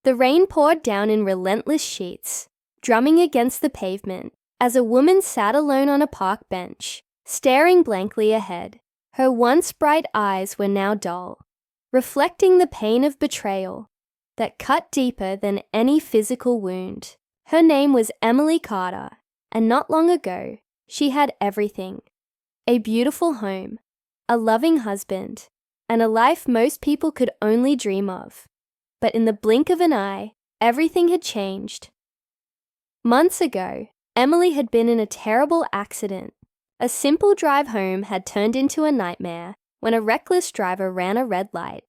The rain poured down in relentless sheets, drumming against the pavement as a woman sat alone on a park bench, staring blankly ahead. Her once bright eyes were now dull, reflecting the pain of betrayal that cut deeper than any physical wound. Her name was Emily Carter, and not long ago, she had everything: a beautiful home, a loving husband, and a life most people could only dream of. But in the blink of an eye, everything had changed. Months ago, Emily had been in a terrible accident. A simple drive home had turned into a nightmare when a reckless driver ran a red light,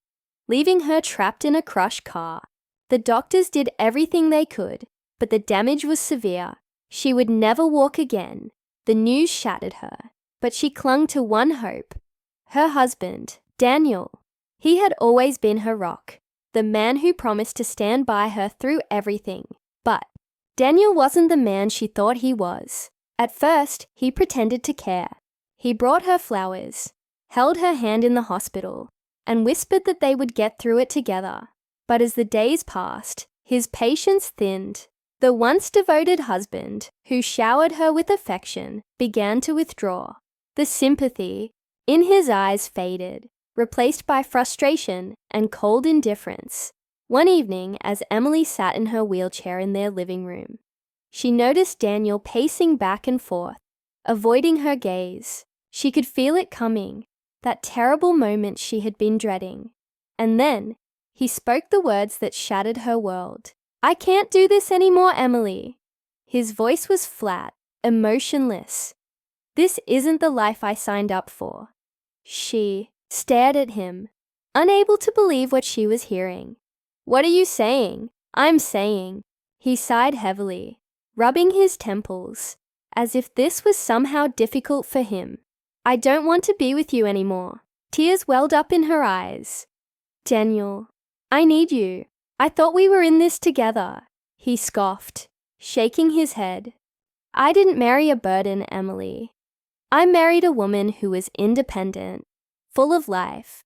leaving her trapped in a crushed car. The doctors did everything they could, but the damage was severe. She would never walk again. The news shattered her, but she clung to one hope: her husband, Daniel. He had always been her rock, the man who promised to stand by her through everything. But Daniel wasn't the man she thought he was. At first, he pretended to care. He brought her flowers, held her hand in the hospital, and whispered that they would get through it together. But as the days passed, his patience thinned. The once devoted husband, who showered her with affection, began to withdraw. The sympathy in his eyes faded, replaced by frustration and cold indifference. One evening, as Emily sat in her wheelchair in their living room, she noticed Daniel pacing back and forth, avoiding her gaze. She could feel it coming, that terrible moment she had been dreading. And then, he spoke the words that shattered her world. "I can't do this anymore, Emily." His voice was flat, emotionless. "This isn't the life I signed up for." She stared at him, unable to believe what she was hearing. "What are you saying?" "I'm saying." He sighed heavily, rubbing his temples, as if this was somehow difficult for him. "I don't want to be with you anymore." Tears welled up in her eyes. "Daniel, I need you. I thought we were in this together." He scoffed, shaking his head. "I didn't marry a burden, Emily. I married a woman who was independent, full of life.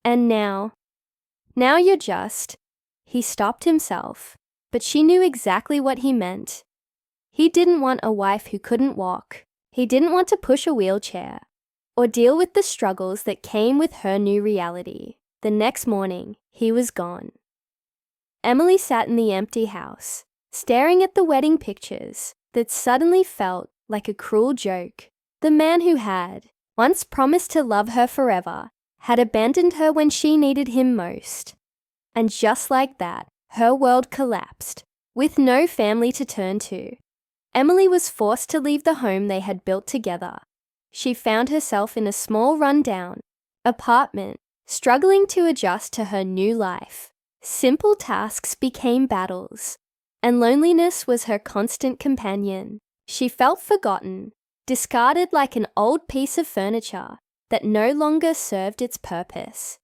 And now you're just..." He stopped himself, but she knew exactly what he meant. He didn't want a wife who couldn't walk. He didn't want to push a wheelchair or deal with the struggles that came with her new reality. The next morning, he was gone. Emily sat in the empty house, staring at the wedding pictures that suddenly felt like a cruel joke. The man who had once promised to love her forever had abandoned her when she needed him most. And just like that, her world collapsed. With no family to turn to, Emily was forced to leave the home they had built together. She found herself in a small rundown apartment, struggling to adjust to her new life. Simple tasks became battles, and loneliness was her constant companion. She felt forgotten, discarded like an old piece of furniture that no longer served its purpose.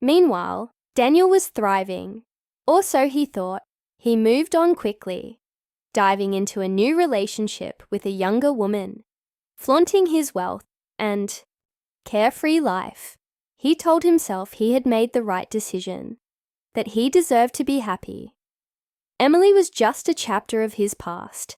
Meanwhile, Daniel was thriving. Or so he thought. He moved on quickly, diving into a new relationship with a younger woman, flaunting his wealth and carefree life. He told himself he had made the right decision, that he deserved to be happy. Emily was just a chapter of his past,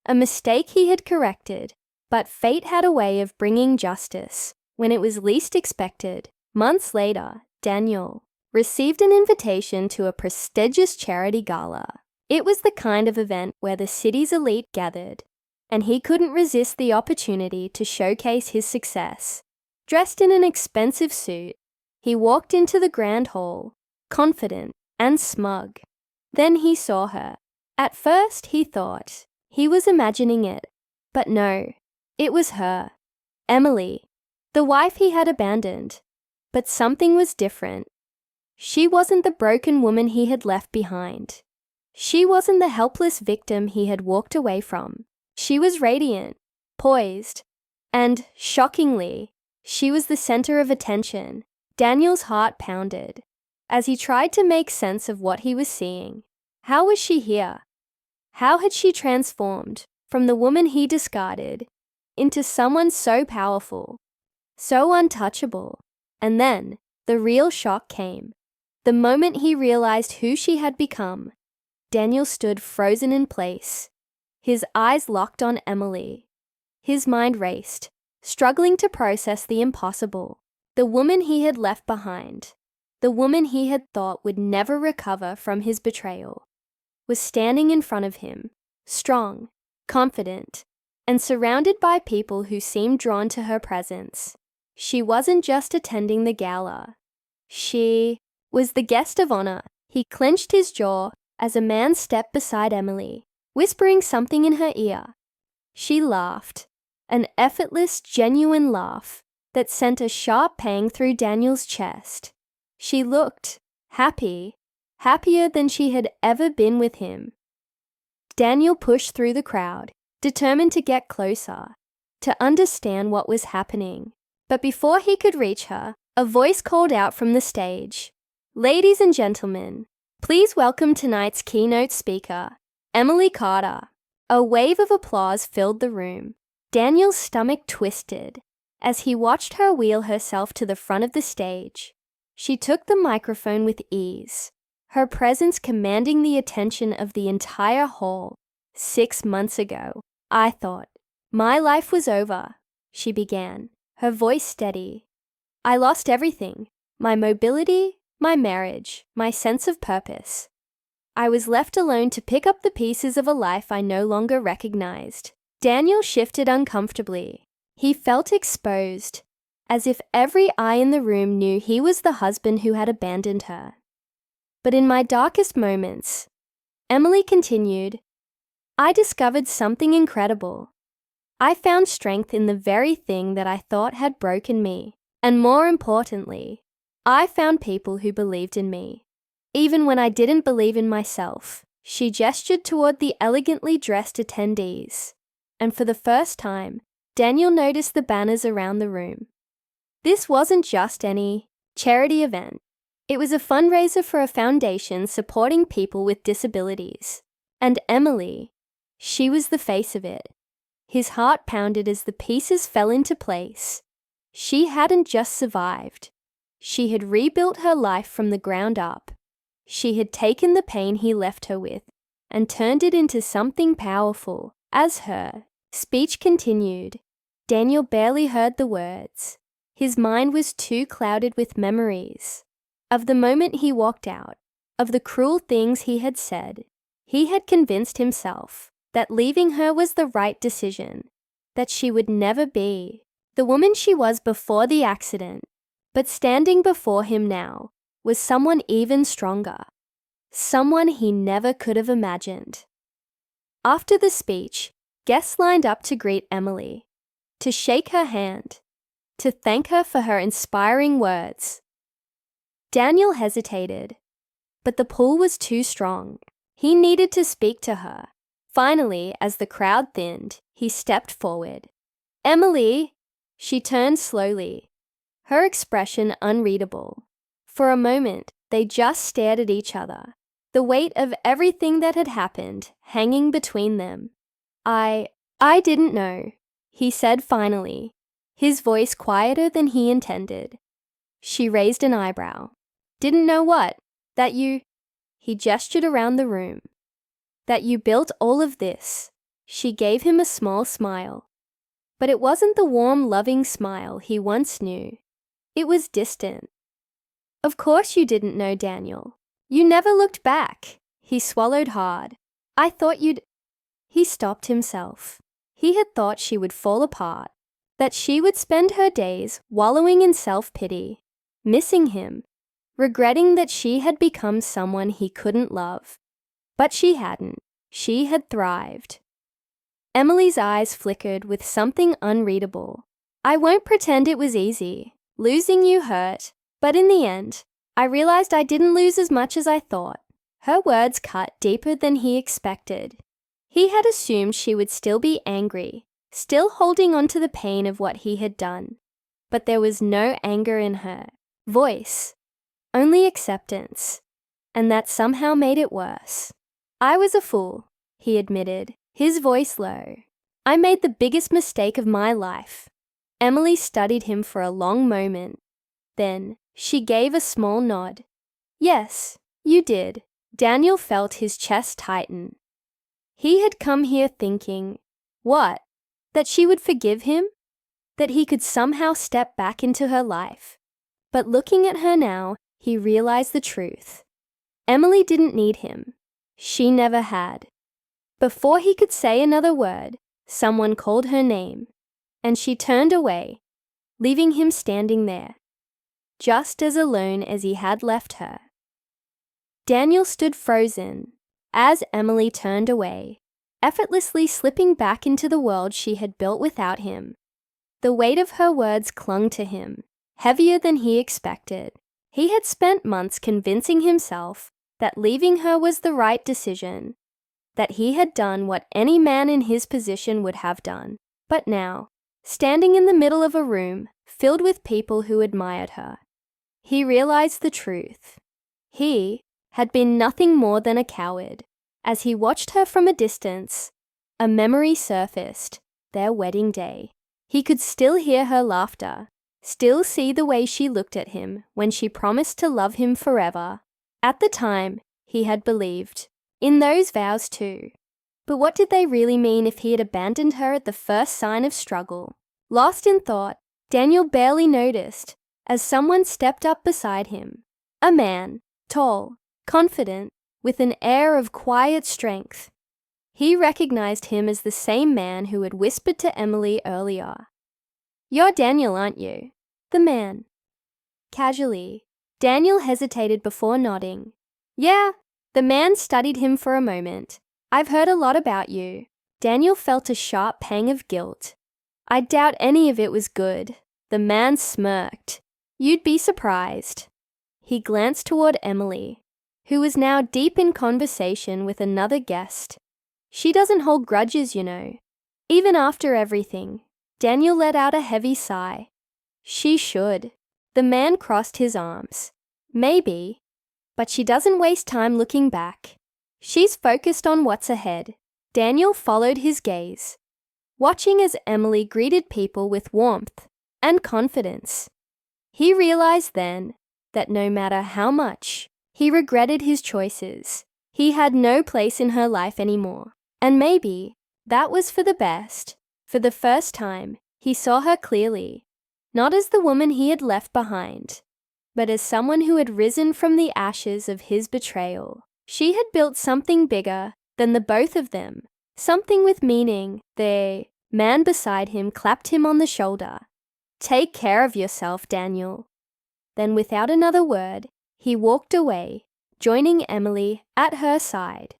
a mistake he had corrected, but fate had a way of bringing justice when it was least expected. Months later, Daniel received an invitation to a prestigious charity gala. It was the kind of event where the city's elite gathered, and he couldn't resist the opportunity to showcase his success. Dressed in an expensive suit, he walked into the grand hall, confident and smug. Then he saw her. At first, he thought he was imagining it, but no, it was her, Emily, the wife he had abandoned. But something was different. She wasn't the broken woman he had left behind. She wasn't the helpless victim he had walked away from. She was radiant, poised, and, shockingly, she was the center of attention. Daniel's heart pounded as he tried to make sense of what he was seeing. How was she here? How had she transformed from the woman he discarded into someone so powerful, so untouchable? And then the real shock came. The moment he realized who she had become, Daniel stood frozen in place, his eyes locked on Emily. His mind raced, struggling to process the impossible. The woman he had left behind, the woman he had thought would never recover from his betrayal, was standing in front of him, strong, confident, and surrounded by people who seemed drawn to her presence. She wasn't just attending the gala. She was the guest of honor. He clenched his jaw as a man stepped beside Emily, whispering something in her ear. She laughed, an effortless, genuine laugh that sent a sharp pang through Daniel's chest. She looked happy, happier than she had ever been with him. Daniel pushed through the crowd, determined to get closer, to understand what was happening. But before he could reach her, a voice called out from the stage, "Ladies and gentlemen, please welcome tonight's keynote speaker, Emily Carter." A wave of applause filled the room. Daniel's stomach twisted as he watched her wheel herself to the front of the stage. She took the microphone with ease, her presence commanding the attention of the entire hall. 6 months ago, I thought my life was over, she began, her voice steady. I lost everything, my mobility, my marriage, my sense of purpose. I was left alone to pick up the pieces of a life I no longer recognized. Daniel shifted uncomfortably. He felt exposed, as if every eye in the room knew he was the husband who had abandoned her. But in my darkest moments, Emily continued, I discovered something incredible. I found strength in the very thing that I thought had broken me. And more importantly, I found people who believed in me. Even when I didn't believe in myself. She gestured toward the elegantly dressed attendees. And for the first time, Daniel noticed the banners around the room. This wasn't just any charity event. It was a fundraiser for a foundation supporting people with disabilities. And Emily, she was the face of it. His heart pounded as the pieces fell into place. She hadn't just survived. She had rebuilt her life from the ground up. She had taken the pain he left her with and turned it into something powerful. As her speech continued, Daniel barely heard the words. His mind was too clouded with memories of the moment he walked out, of the cruel things he had said. He had convinced himself that leaving her was the right decision, that she would never be the woman she was before the accident. But standing before him now was someone even stronger, someone he never could have imagined. After the speech, guests lined up to greet Emily, to shake her hand, to thank her for her inspiring words. Daniel hesitated, but the pull was too strong. He needed to speak to her. Finally, as the crowd thinned, he stepped forward. Emily! She turned slowly, her expression unreadable. For a moment, they just stared at each other, the weight of everything that had happened hanging between them. I didn't know, he said finally, his voice quieter than he intended. She raised an eyebrow. Didn't know what? That you... He gestured around the room. That you built all of this. She gave him a small smile. But it wasn't the warm, loving smile he once knew. It was distant. Of course you didn't know, Daniel. You never looked back. He swallowed hard. I thought you'd... He stopped himself. He had thought she would fall apart, that she would spend her days wallowing in self-pity, missing him, regretting that she had become someone he couldn't love. But she hadn't. She had thrived. Emily's eyes flickered with something unreadable. I won't pretend it was easy. Losing you hurt, but in the end, I realized I didn't lose as much as I thought. Her words cut deeper than he expected. He had assumed she would still be angry, still holding on to the pain of what he had done. But there was no anger in her voice, only acceptance, and that somehow made it worse. I was a fool, he admitted, his voice low. I made the biggest mistake of my life. Emily studied him for a long moment. Then she gave a small nod. Yes, you did. Daniel felt his chest tighten. He had come here thinking, what? That she would forgive him? That he could somehow step back into her life. But looking at her now, he realized the truth. Emily didn't need him. She never had. Before he could say another word, someone called her name, and she turned away, leaving him standing there, just as alone as he had left her. Daniel stood frozen as Emily turned away, effortlessly slipping back into the world she had built without him. The weight of her words clung to him, heavier than he expected. He had spent months convincing himself that leaving her was the right decision, that he had done what any man in his position would have done. But now, standing in the middle of a room filled with people who admired her, he realized the truth. He had been nothing more than a coward. As he watched her from a distance, a memory surfaced, their wedding day. He could still hear her laughter, still see the way she looked at him when she promised to love him forever. At the time, he had believed in those vows too. But what did they really mean if he had abandoned her at the first sign of struggle? Lost in thought, Daniel barely noticed as someone stepped up beside him. A man, tall, confident, with an air of quiet strength. He recognized him as the same man who had whispered to Emily earlier. "You're Daniel, aren't you?" The man. Casually, Daniel hesitated before nodding. "Yeah." The man studied him for a moment. "I've heard a lot about you." Daniel felt a sharp pang of guilt. "I doubt any of it was good." The man smirked. "You'd be surprised." He glanced toward Emily, who was now deep in conversation with another guest. "She doesn't hold grudges, you know. Even after everything." Daniel let out a heavy sigh. "She should." The man crossed his arms. "Maybe, but she doesn't waste time looking back. She's focused on what's ahead." Daniel followed his gaze, watching as Emily greeted people with warmth and confidence. He realized then that no matter how much he regretted his choices, he had no place in her life anymore. And maybe that was for the best. For the first time, he saw her clearly, not as the woman he had left behind, but as someone who had risen from the ashes of his betrayal. She had built something bigger than the both of them, something with meaning. The man beside him clapped him on the shoulder. "Take care of yourself, Daniel." Then without another word, he walked away, joining Emily at her side.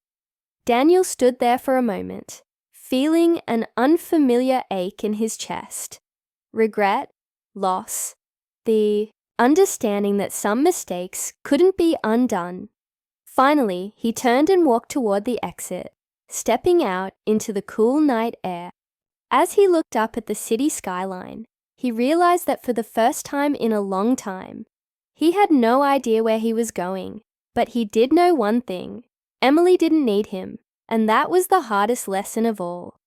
Daniel stood there for a moment, feeling an unfamiliar ache in his chest. Regret, loss, the understanding that some mistakes couldn't be undone. Finally, he turned and walked toward the exit, stepping out into the cool night air. As he looked up at the city skyline, he realized that for the first time in a long time, he had no idea where he was going. But he did know one thing: Emily didn't need him, and that was the hardest lesson of all.